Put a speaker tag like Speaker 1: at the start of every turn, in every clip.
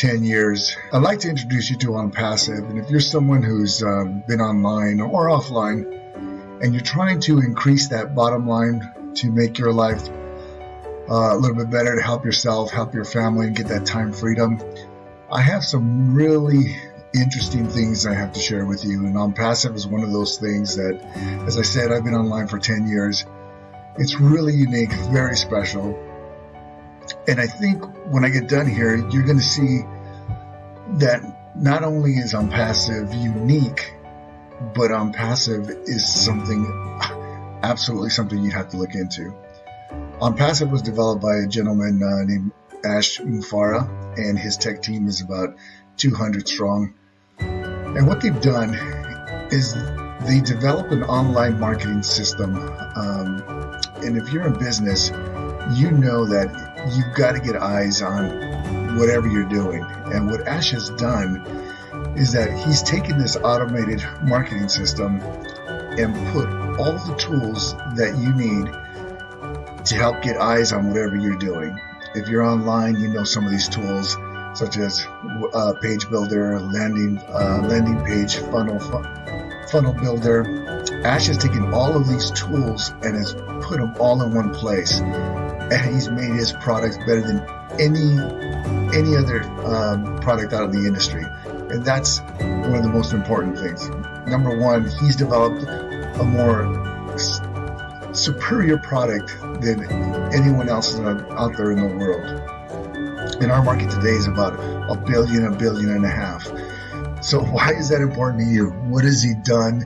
Speaker 1: 10 years. I'd like to introduce you to ONPASSIVE. And if you're someone who's been online or offline and you're trying to increase that bottom line to make your life a little bit better, to help yourself, help your family, and get that time freedom, I have some really interesting things I have to share with you. And ONPASSIVE is one of those things that, as I said, I've been online for 10 years. It's really unique, very special. And I think when I get done here, you're going to see that not only is ONPASSIVE unique, but ONPASSIVE is something, absolutely something you'd have to look into. ONPASSIVE was developed by a gentleman named Ash Mufara, and his tech team is about 200 strong. And what they've done is they developed an online marketing system. And if you're in business, you know that you've got to get eyes on whatever you're doing. And what Ash has done is that he's taken this automated marketing system and put all the tools that you need to help get eyes on whatever you're doing. If you're online, you know some of these tools, such as page builder, landing page, funnel builder. Ash has taken all of these tools and has put them all in one place, and he's made his products better than any other product out of the industry. And that's one of the most important things. Number one, he's developed a more superior product than anyone else out there in the world. And our market today is about $1 billion and a half. So why is that important to you? What has he done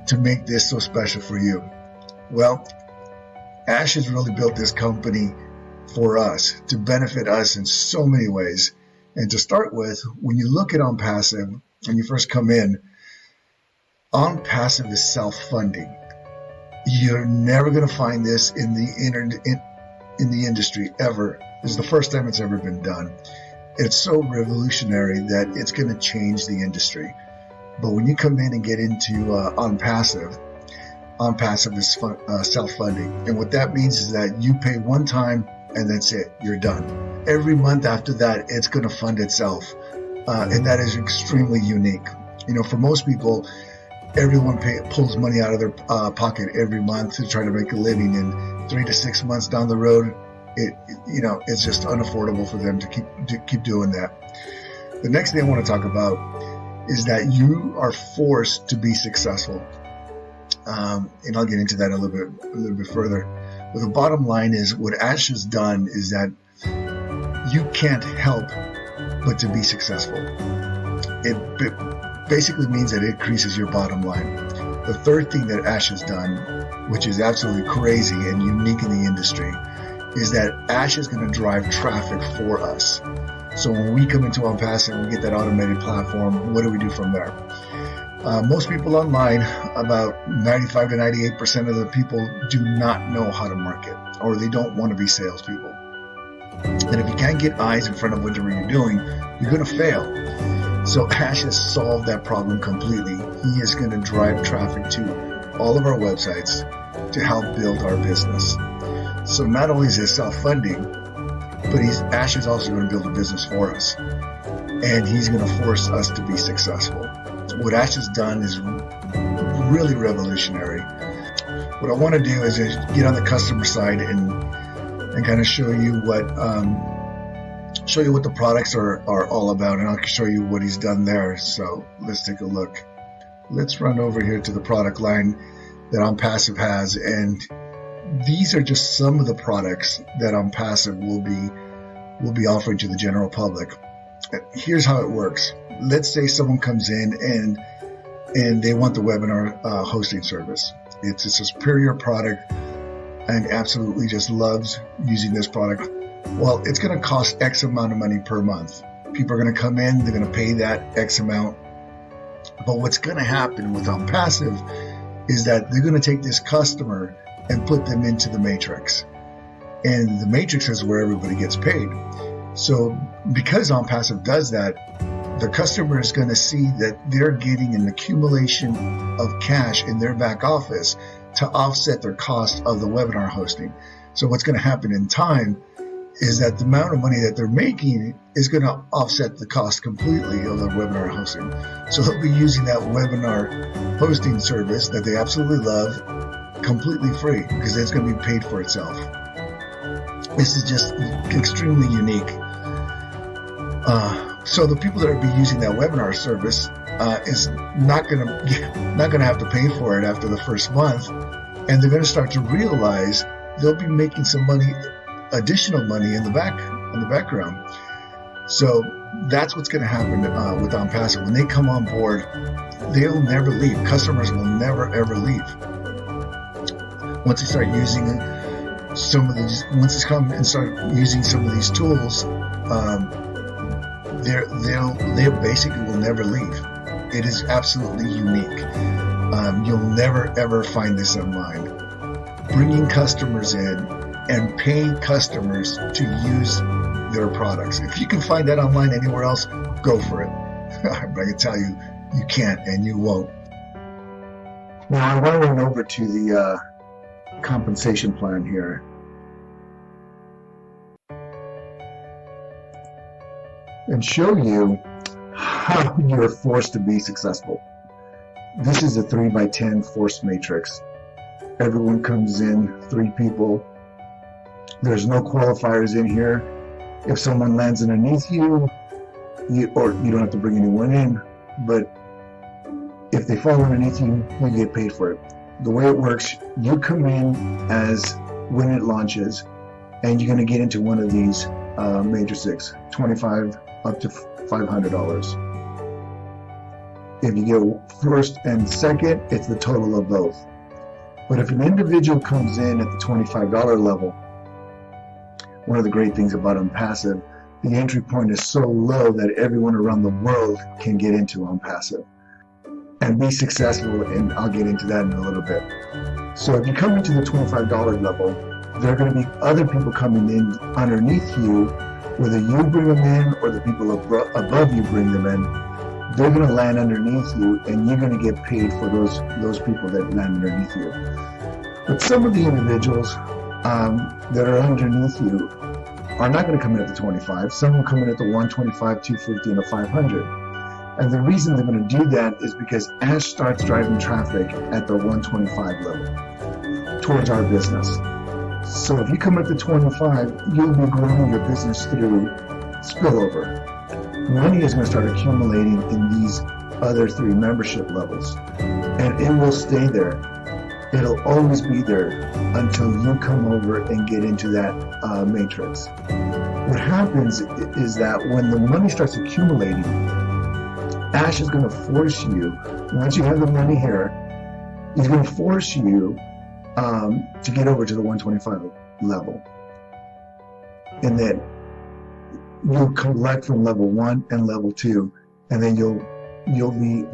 Speaker 1: to make this so special for you? Well, Ash has really built this company for us, to benefit us in so many ways. And to start with, when you look at ONPASSIVE, when you first come in, ONPASSIVE is self-funding. You're never going to find this in the industry ever. This is the first time it's ever been done. It's so revolutionary that it's going to change the industry. But when you come in and get into ONPASSIVE, ONPASSIVE is self-funding. And what that means is that you pay one time and that's it. You're done. Every month after that, it's going to fund itself. And that is extremely unique. You know, for most people, everyone pulls money out of their pocket every month to try to make a living. And 3 to 6 months down the road, it's just unaffordable for them to keep doing that. The next thing I want to talk about is that you are forced to be successful. And I'll get into that a little bit further. But the bottom line is, what Ash has done is that you can't help but to be successful. It basically means that it increases your bottom line. The third thing that Ash has done, which is absolutely crazy and unique in the industry, is that Ash is going to drive traffic for us. So when we come into ONPASSIVE and we get that automated platform, what do we do from there? Most people online, about 95 to 98% of the people do not know how to market, or they don't want to be salespeople. And if you can't get eyes in front of whatever you're doing, you're going to fail. So Ash has solved that problem completely. He is going to drive traffic to all of our websites to help build our business. So not only is it self-funding, but Ash is also going to build a business for us. And he's going to force us to be successful. What Ash has done is really revolutionary. What I want to do is just get on the customer side and kind of show you what the products are all about, and I'll show you what he's done there. So let's take a look. Let's run over here to the product line that ONPASSIVE has, and these are just some of the products that ONPASSIVE will be offering to the general public. Here's how it works. Let's say someone comes in and they want the webinar hosting service. It's a superior product and absolutely just loves using this product. Well, it's going to cost X amount of money per month. People are going to come in, they're going to pay that X amount. But what's going to happen with ONPASSIVE is that they're going to take this customer and put them into the matrix. And the matrix is where everybody gets paid. So because ONPASSIVE does that, the customer is going to see that they're getting an accumulation of cash in their back office to offset their cost of the webinar hosting. So what's going to happen in time is that the amount of money that they're making is going to offset the cost completely of the webinar hosting. So they'll be using that webinar hosting service that they absolutely love completely free because it's going to be paid for itself. This is just extremely unique. So the people that are be using that webinar service is not gonna have to pay for it after the first month, and they're gonna start to realize they'll be making some money, additional money in the background. So that's what's gonna happen with ONPASSIVE. When they come on board, they'll never leave. Customers will never ever leave. Once they start using once they come and start using some of these tools, they basically will never leave. It is absolutely unique. You'll never ever find this online. Bringing customers in and paying customers to use their products. If you can find that online anywhere else, go for it. But I can tell you, you can't and you won't. Now I want to run over to the compensation plan here. And show you how you're forced to be successful. This is a 3x10 force matrix. Everyone comes in, 3 people. There's no qualifiers in here. If someone lands underneath you, you don't have to bring anyone in, but if they fall underneath you, you get paid for it. The way it works, you come in as when it launches, and you're going to get into one of these matrices, 25 up to $500. If you get first and second, it's the total of both. But if an individual comes in at the $25 level, one of the great things about ONPASSIVE, the entry point is so low that everyone around the world can get into ONPASSIVE and be successful, and I'll get into that in a little bit. So if you come into the $25 level, there are going to be other people coming in underneath you. Whether you bring them in or the people above you bring them in, they're going to land underneath you, and you're going to get paid for those people that land underneath you. But some of the individuals that are underneath you are not going to come in at the 25. Some will come in at the 125, 250, and a 500. And the reason they're going to do that is because Ash starts driving traffic at the 125 level towards our business. So if you come at the 25, you'll be growing your business through spillover. Money is going to start accumulating in these other 3 membership levels, and it will stay there. It'll always be there until you come over and get into that matrix. What happens is that when the money starts accumulating, Ash is going to force you, once you have the money here, he's going to force you to get over to the 125 level. And then you'll collect from level 1 and level 2, and then you'll be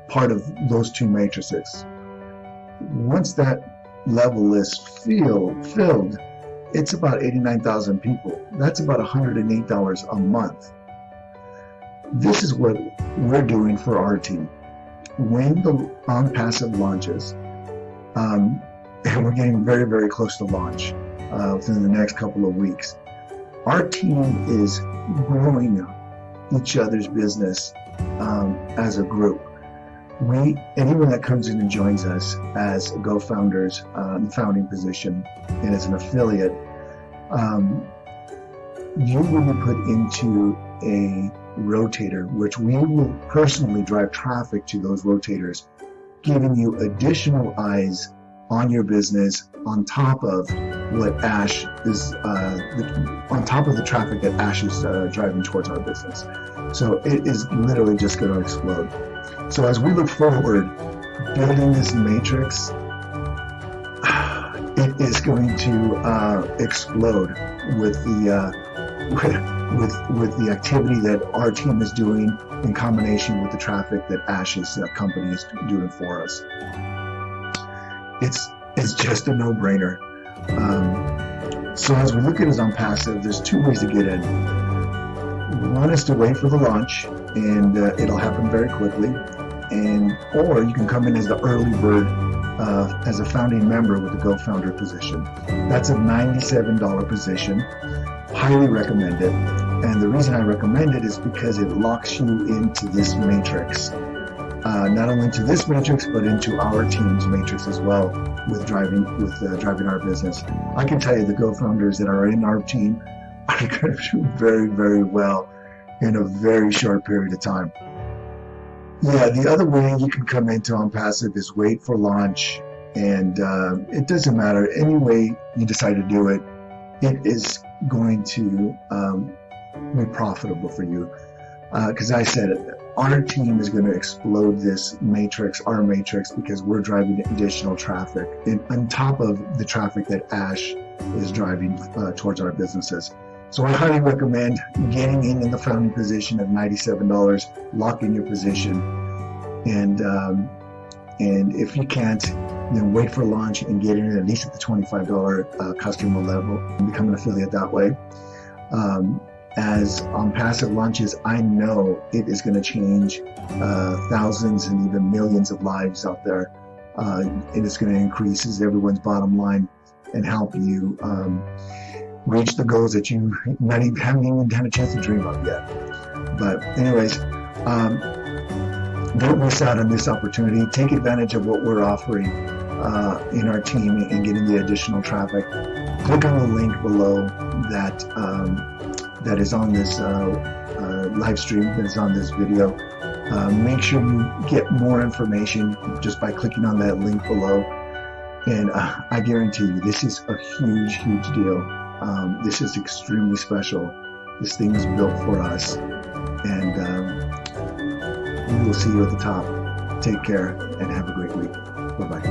Speaker 1: part of those 2 matrices. Once that level is filled, it's about 89,000 people. That's about $108 a month. This is what we're doing for our team. When the ONPASSIVE launches, and we're getting very, very close to launch within the next couple of weeks, our team is growing each other's business as a group. Anyone that comes in and joins us as Go-Founders in the founding position and as an affiliate, you will be put into a rotator, which we will personally drive traffic to those rotators, giving you additional eyes on your business on top of what Ash is, on top of the traffic that Ash is driving towards our business. So it is literally just going to explode. So as we look forward, building this matrix, it is going to explode with the activity that our team is doing in combination with the traffic that Ash's company is doing for us. It's just a no-brainer. So as we look at it on ONPASSIVE, there's 2 ways to get in. One is to wait for the launch, and it'll happen very quickly. Or you can come in as the early bird, as a founding member with the Go Founder position. That's a $97 position. Highly recommend it. And the reason I recommend it is because it locks you into this matrix. Not only into this matrix, but into our team's matrix as well with driving our business. I can tell you the co-founders that are in our team are going to do very, very well in a very short period of time. Yeah, the other way you can come into ONPASSIVE is wait for launch, and it doesn't matter. Any way you decide to do it, it is going to be profitable for you. Because I said it, our team is going to explode this matrix, our matrix, because we're driving additional traffic on top of the traffic that Ash is driving towards our businesses. So I highly recommend getting in the founding position of $97, lock in your position, and if you can't, then wait for launch and get in at least at the $25 customer level and become an affiliate that way. As ONPASSIVE launches, I know it is going to change thousands and even millions of lives out there. It is going to increase everyone's bottom line and help you reach the goals that you haven't even had a chance to dream of yet. But anyways, don't miss out on this opportunity. Take advantage of what we're offering in our team and getting the additional traffic. Click on the link below that is on this live stream, that is on this video. Make sure you get more information just by clicking on that link below. And I guarantee you, this is a huge, huge deal. This is extremely special. This thing is built for us. And we will see you at the top. Take care and have a great week. Bye-bye.